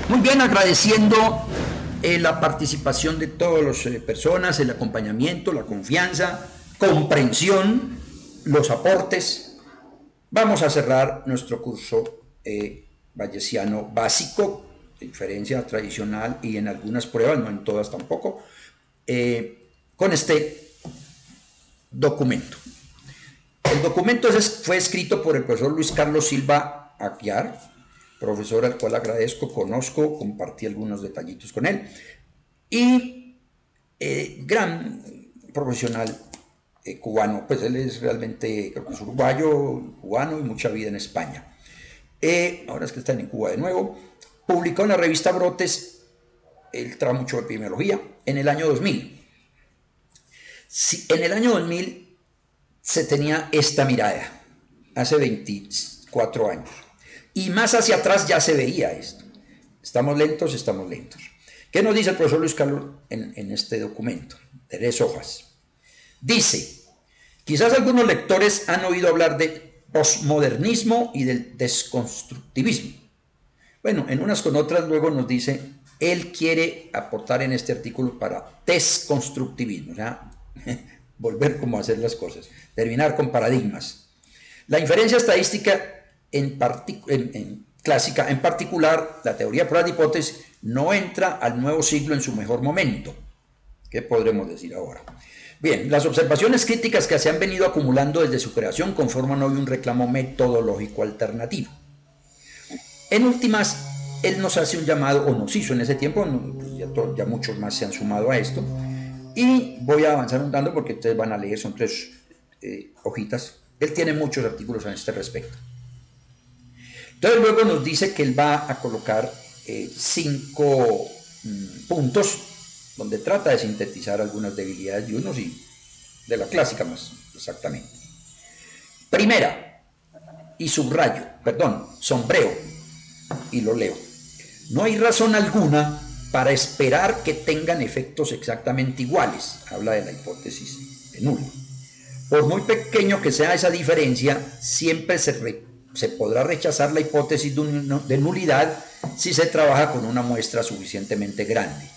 Muy bien, agradeciendo la participación de todas las personas, el acompañamiento, la confianza, comprensión, los aportes. Vamos a cerrar nuestro curso bayesiano básico, de diferencia tradicional y en algunas pruebas, no en todas tampoco, con este documento. El documento fue escrito por el profesor Luis Carlos Silva Aguiar, profesor al cual agradezco, conozco, compartí algunos detallitos con él, y gran profesional cubano, pues él es realmente, creo que es uruguayo, cubano y mucha vida en España. Ahora es que está en Cuba de nuevo. Publicó en la revista Brotes, él trabaja mucho de epidemiología, en el año 2000. En el año 2000 se tenía esta mirada, hace 24 años. Y más hacia atrás ya se veía esto. Estamos lentos, estamos lentos. ¿Qué nos dice el profesor Luis Carlos en este documento? 3 hojas. Dice, quizás algunos lectores han oído hablar de posmodernismo y del desconstructivismo. Bueno, en unas con otras luego nos dice, él quiere aportar en este artículo para desconstructivismo, o sea, volver como a hacer las cosas, terminar con paradigmas. La inferencia estadística clásica, en particular, la teoría de pruebas de hipótesis, no entra al nuevo siglo en su mejor momento. ¿Qué podremos decir ahora? Bien, las observaciones críticas que se han venido acumulando desde su creación conforman hoy un reclamo metodológico alternativo. En últimas, él nos hace un llamado, o nos hizo en ese tiempo, ya muchos más se han sumado a esto, y voy a avanzar un tanto porque ustedes van a leer, son 3 hojitas. Él tiene muchos artículos en este respecto. Entonces luego nos dice que él va a colocar 5 puntos donde trata de sintetizar algunas debilidades de unos y de la clásica más exactamente. Primera, y subrayo, sombreo, y lo leo. No hay razón alguna para esperar que tengan efectos exactamente iguales. Habla de la hipótesis de nulo. Por muy pequeño que sea esa diferencia, siempre se podrá rechazar la hipótesis de nulidad si se trabaja con una muestra suficientemente grande.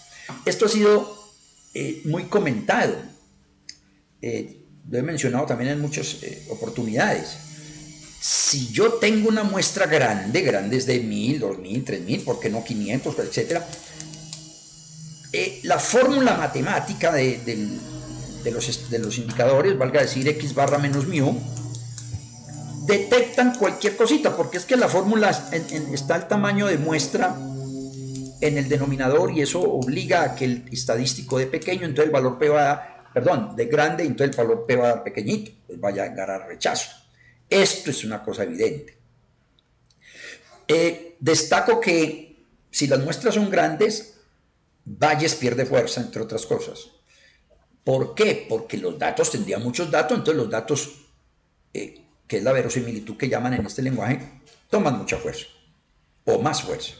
Esto ha sido muy comentado. Lo he mencionado también en muchas oportunidades. Si yo tengo una muestra grande, grandes de 1000, 2000, 3000, ¿por qué no 500, etcétera? La fórmula matemática de los indicadores, valga decir x barra menos mu, detectan cualquier cosita, porque es que la fórmula está el tamaño de muestra en el denominador y eso obliga a que el estadístico de pequeño, entonces el valor P va a dar, de grande, entonces el valor P va a dar pequeñito, pues vaya a agarrar rechazo. Esto es una cosa evidente. Destaco que si las muestras son grandes, Bayes pierde fuerza, entre otras cosas. ¿Por qué? Porque los datos, tendrían muchos datos, entonces los datos, que es la verosimilitud que llaman en este lenguaje, toman mucha fuerza, o más fuerza.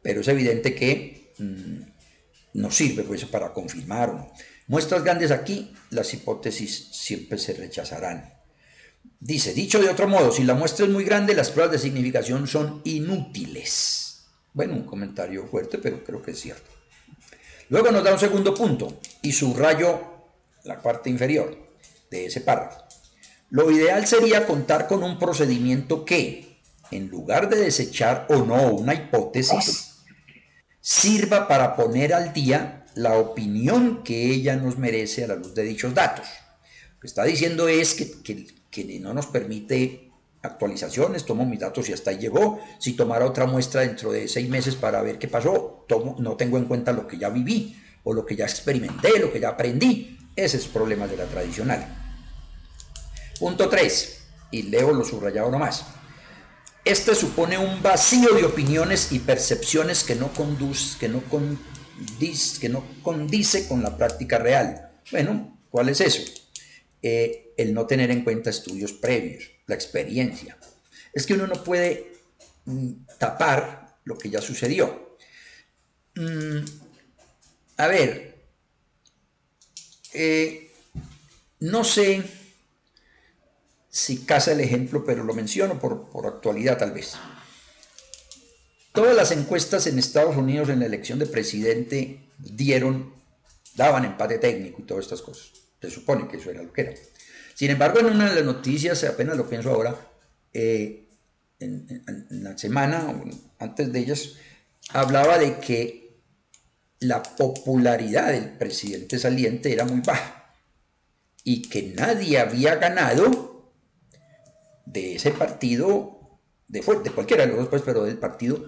Pero es evidente que no sirve pues, para confirmar o no. Muestras grandes aquí, las hipótesis siempre se rechazarán. Dice, dicho de otro modo, si la muestra es muy grande, las pruebas de significación son inútiles. Bueno, un comentario fuerte, pero creo que es cierto. Luego nos da un segundo punto, y subrayo la parte inferior de ese párrafo. Lo ideal sería contar con un procedimiento que, en lugar de desechar o no una hipótesis, sirva para poner al día la opinión que ella nos merece a la luz de dichos datos. Lo que está diciendo es que no nos permite actualizaciones, tomo mis datos y hasta ahí llegó. Si tomara otra muestra dentro de 6 meses para ver qué pasó, no tengo en cuenta lo que ya viví o lo que ya experimenté, lo que ya aprendí. Ese es el problema de la tradicional. Punto 3, y leo lo subrayado nomás. Este supone un vacío de opiniones y percepciones que no condice con la práctica real. Bueno, ¿cuál es eso? El no tener en cuenta estudios previos, la experiencia. Es que uno no puede tapar lo que ya sucedió. A ver, no sé si casa el ejemplo, pero lo menciono por actualidad tal vez. Todas las encuestas en Estados Unidos en la elección de presidente daban empate técnico y todas estas cosas. Se supone que eso era lo que era. Sin embargo, en una de las noticias, apenas lo pienso ahora, en la semana, antes de ellas, hablaba de que la popularidad del presidente saliente era muy baja y que nadie había ganado de ese partido, de cualquiera de los dos, pues, pero del partido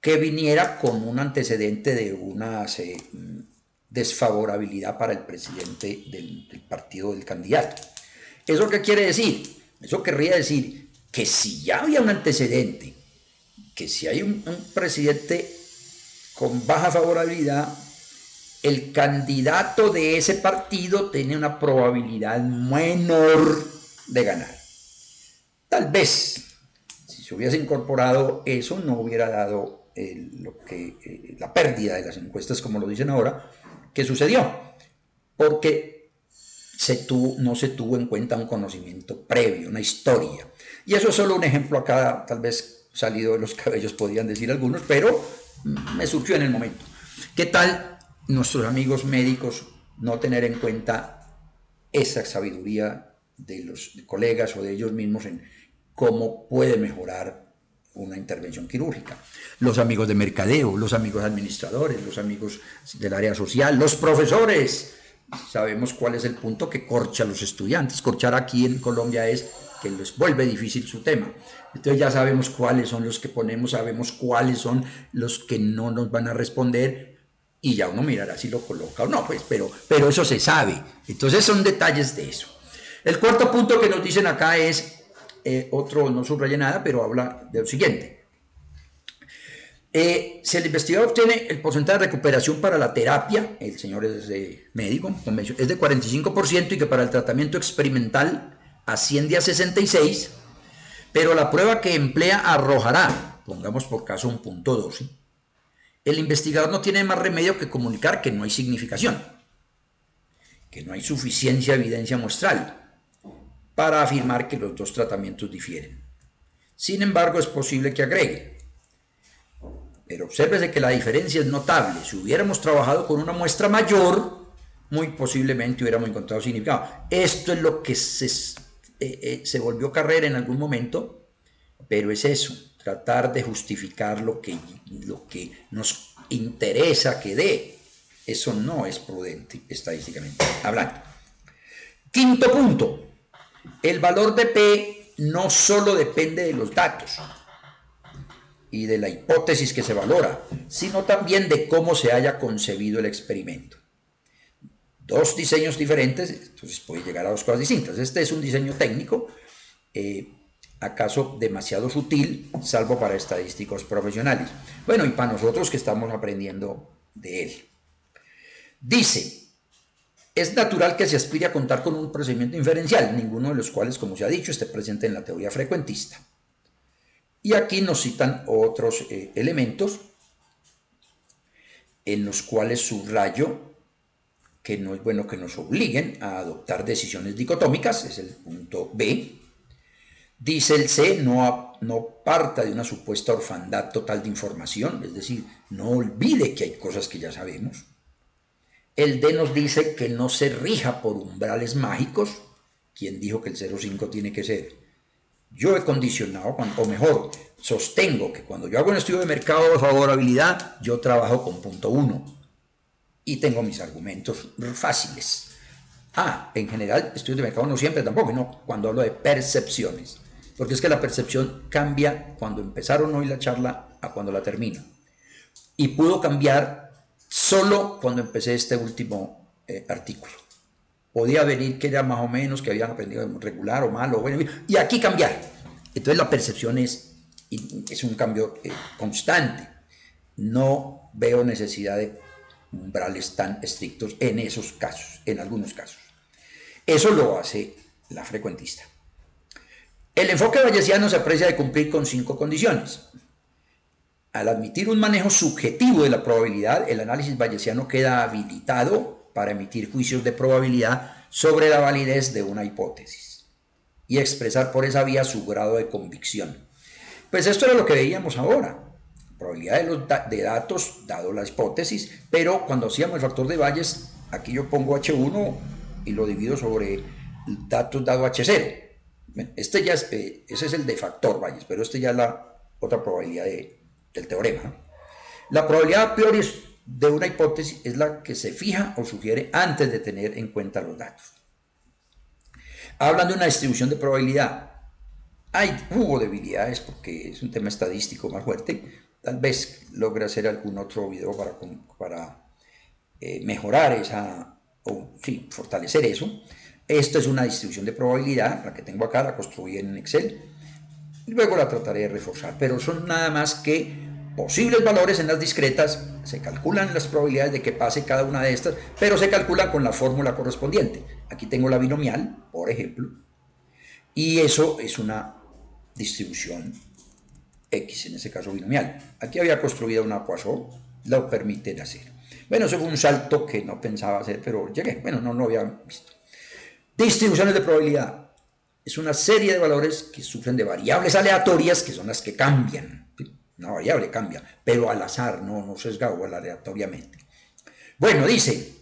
que viniera con un antecedente de una desfavorabilidad para el presidente del partido del candidato. ¿Eso qué quiere decir? Eso querría decir que si ya había un antecedente, que si hay un presidente con baja favorabilidad, el candidato de ese partido tiene una probabilidad menor de ganar. Tal vez, si se hubiese incorporado eso, no hubiera dado la pérdida de las encuestas, como lo dicen ahora, que sucedió, porque no se tuvo en cuenta un conocimiento previo, una historia. Y eso es solo un ejemplo acá, tal vez salido de los cabellos podrían decir algunos, pero me surgió en el momento. ¿Qué tal nuestros amigos médicos no tener en cuenta esa sabiduría de los colegas o de ellos mismos en cómo puede mejorar una intervención quirúrgica? Los amigos de mercadeo, los amigos administradores, los amigos del área social, los profesores. Sabemos cuál es el punto que corcha a los estudiantes. Corchar aquí en Colombia es que les vuelve difícil su tema. Entonces ya sabemos cuáles son los que ponemos, sabemos cuáles son los que no nos van a responder y ya uno mirará si lo coloca o no, pues, pero eso se sabe. Entonces son detalles de eso. El cuarto punto que nos dicen acá es, otro no subraya nada, pero habla de lo siguiente. Si el investigador obtiene el porcentaje de recuperación para la terapia, el señor es médico, es de 45% y que para el tratamiento experimental asciende a 66%, pero la prueba que emplea arrojará, pongamos por caso un punto 12, el investigador no tiene más remedio que comunicar que no hay significación, que no hay suficiencia de evidencia muestral para afirmar que los dos tratamientos difieren. Sin embargo, es posible que agregue, pero obsérvese que la diferencia es notable. Si hubiéramos trabajado con una muestra mayor, muy posiblemente hubiéramos encontrado significado. Esto es lo que se volvió carrera en algún momento, pero es eso, tratar de justificar lo que nos interesa que dé. Eso no es prudente estadísticamente hablando. Quinto punto, el valor de P no solo depende de los datos y de la hipótesis que se valora, sino también de cómo se haya concebido el experimento. Dos diseños diferentes, entonces puede llegar a dos cosas distintas. Este es un diseño técnico, acaso demasiado sutil, salvo para estadísticos profesionales. Bueno, y para nosotros que estamos aprendiendo de él. Dice, es natural que se aspire a contar con un procedimiento inferencial, ninguno de los cuales, como se ha dicho, esté presente en la teoría frecuentista. Y aquí nos citan otros elementos en los cuales subrayo que no es bueno que nos obliguen a adoptar decisiones dicotómicas, es el punto B. Dice el C, no parta de una supuesta orfandad total de información, es decir, no olvide que hay cosas que ya sabemos. El D nos dice que no se rija por umbrales mágicos. ¿Quién dijo que el 0,5 tiene que ser? Yo he condicionado, o mejor, sostengo que cuando yo hago un estudio de mercado de favorabilidad, yo trabajo con punto 1 y tengo mis argumentos fáciles. En general, estudios de mercado no siempre tampoco, no, cuando hablo de percepciones, porque es que la percepción cambia cuando empezaron hoy la charla a cuando la termino. Y pudo cambiar solo cuando empecé este último artículo. Podía venir que era más o menos, que habían aprendido regular o mal, y aquí cambiar. Entonces la percepción es un cambio constante. No veo necesidad de umbrales tan estrictos en esos casos, en algunos casos. Eso lo hace la frecuentista. El enfoque bayesiano se aprecia de cumplir con 5 condiciones. Al admitir un manejo subjetivo de la probabilidad, el análisis bayesiano queda habilitado para emitir juicios de probabilidad sobre la validez de una hipótesis y expresar por esa vía su grado de convicción. Pues esto era lo que veíamos ahora. probabilidad de datos, dado la hipótesis, pero cuando hacíamos el factor de Bayes, aquí yo pongo H1 y lo divido sobre datos dado H0. Este ya ese es el de factor Bayes, pero este ya es la otra probabilidad del teorema, ¿no? La probabilidad a priori de una hipótesis es la que se fija o sugiere antes de tener en cuenta los datos. Hablan de una distribución de probabilidad. Hubo debilidades porque es un tema estadístico más fuerte. Tal vez logre hacer algún otro video para mejorar fortalecer eso. Esto es una distribución de probabilidad, la que tengo acá, la construí en Excel. Y luego la trataré de reforzar, pero son nada más que posibles valores en las discretas. Se calculan las probabilidades de que pase cada una de estas, pero se calculan con la fórmula correspondiente. Aquí tengo la binomial, por ejemplo, y eso es una distribución X, en este caso binomial. Aquí había construido una Poisson, lo permiten hacer. Bueno, eso fue un salto que no pensaba hacer, pero llegué. Bueno, no lo había visto. Distribuciones de probabilidad. Es una serie de valores que sufren de variables aleatorias, que son las que cambian. Una variable cambia, pero al azar, no sesgado o aleatoriamente. Bueno, dice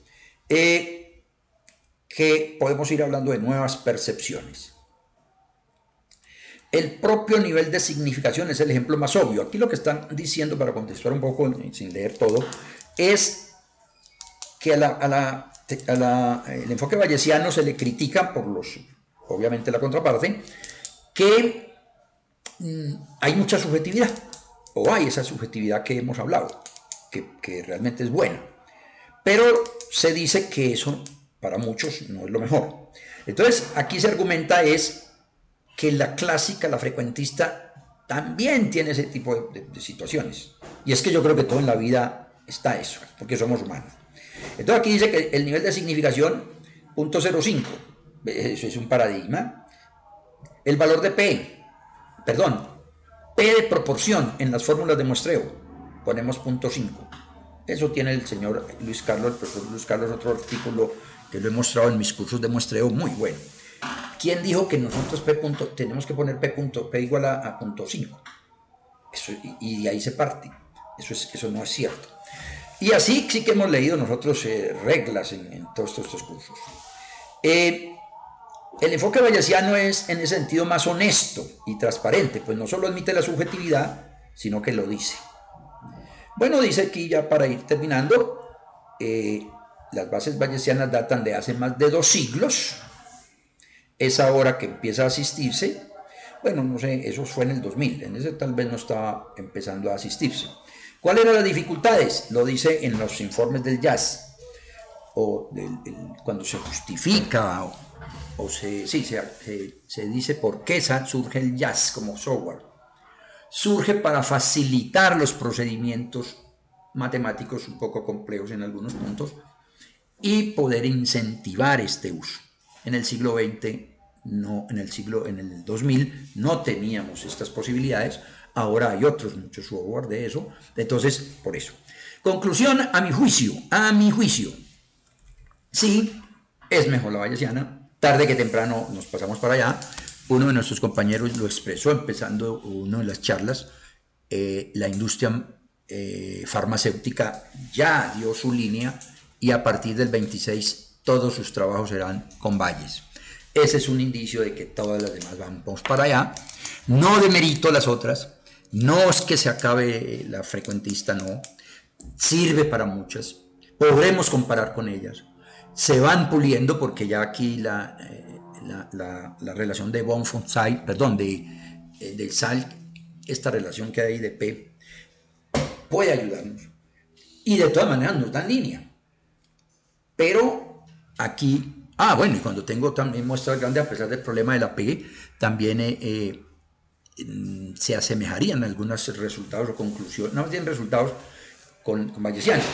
que podemos ir hablando de nuevas percepciones. El propio nivel de significación es el ejemplo más obvio. Aquí lo que están diciendo, para contestar un poco sin leer todo, es que el enfoque bayesiano se le critica por obviamente la contraparte, que hay mucha subjetividad, o hay esa subjetividad que hemos hablado, que realmente es buena, pero se dice que eso para muchos no es lo mejor. Entonces aquí se argumenta que la clásica, la frecuentista, también tiene ese tipo de situaciones. Y es que yo creo que todo en la vida está eso, porque somos humanos. Entonces aquí dice que el nivel de significación, 0.05, eso es un paradigma. El valor de P de proporción en las fórmulas de muestreo, ponemos 0.5. Eso tiene el señor Luis Carlos, el profesor Luis Carlos, otro artículo que lo he mostrado en mis cursos de muestreo, muy bueno. ¿Quién dijo que nosotros tenemos que poner P igual a 0.5? Y de ahí se parte. Eso no es cierto. Y así sí que hemos leído nosotros reglas en todos estos cursos. El enfoque bayesiano es en ese sentido más honesto y transparente, pues no solo admite la subjetividad, sino que lo dice. Bueno, dice aquí ya para ir terminando, las bases bayesianas datan de hace más de 2 siglos. Es ahora que empieza a asistirse. Bueno, no sé, eso fue en el 2000, en ese tal vez no estaba empezando a asistirse. ¿Cuáles eran las dificultades? Lo dice en los informes del jazz, o cuando se justifica, se dice por qué surge el jazz como software. Surge para facilitar los procedimientos matemáticos un poco complejos en algunos puntos y poder incentivar este uso. En el siglo XX, en el 2000 no teníamos estas posibilidades. Ahora hay muchos software de eso. Entonces, por eso. Conclusión, a mi juicio, sí, es mejor la bayesiana. Tarde que temprano nos pasamos para allá. Uno de nuestros compañeros lo expresó empezando una de las charlas. La industria farmacéutica ya dio su línea y a partir del 26 todos sus trabajos serán con Bayes. Ese es un indicio de que todas las demás vamos para allá. No demerito las otras. No es que se acabe la frecuentista, no. Sirve para muchas. Podremos comparar con ellas. Se van puliendo porque ya aquí la relación de Von-Fonsay, del SAL, esta relación que hay de P, puede ayudarnos. Y de todas maneras nos dan línea. Pero aquí, bueno, y cuando tengo también muestras grandes, a pesar del problema de la P, también se asemejarían algunos resultados o conclusiones, no tienen resultados con bayesiana.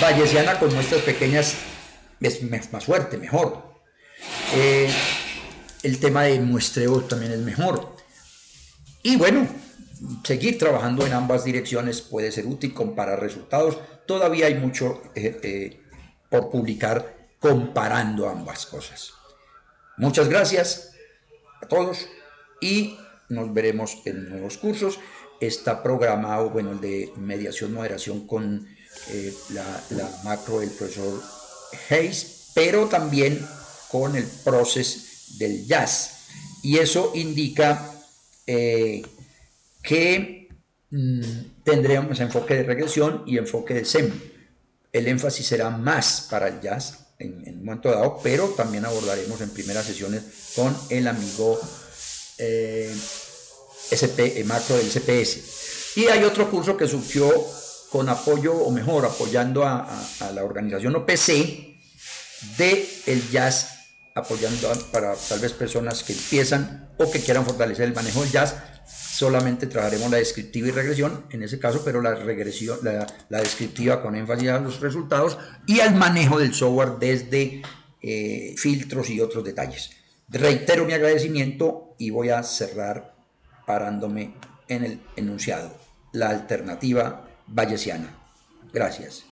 Bayesiana con muestras pequeñas es más fuerte, mejor. El tema de muestreo también es mejor. Y bueno, seguir trabajando en ambas direcciones puede ser útil, comparar resultados. Todavía hay mucho por publicar comparando ambas cosas. Muchas gracias a todos y nos veremos en nuevos cursos. está programado, bueno, el de mediación, moderación con la macro del profesor Hayes, pero también con el proceso del jazz. Y eso indica que tendremos enfoque de regresión y enfoque de SEM. El énfasis será más para el jazz en un momento dado, pero también abordaremos en primeras sesiones con el amigo macro del CPS. Y hay otro curso que surgió con apoyo, o mejor, apoyando a la organización OPC de el jazz, apoyando para tal vez personas que empiezan o que quieran fortalecer el manejo del jazz. Solamente trabajaremos la descriptiva y regresión en ese caso, pero la regresión, la descriptiva con énfasis a los resultados y al manejo del software desde filtros y otros detalles. Reitero mi agradecimiento y voy a cerrar parándome en el enunciado: la alternativa bayesiana. Gracias.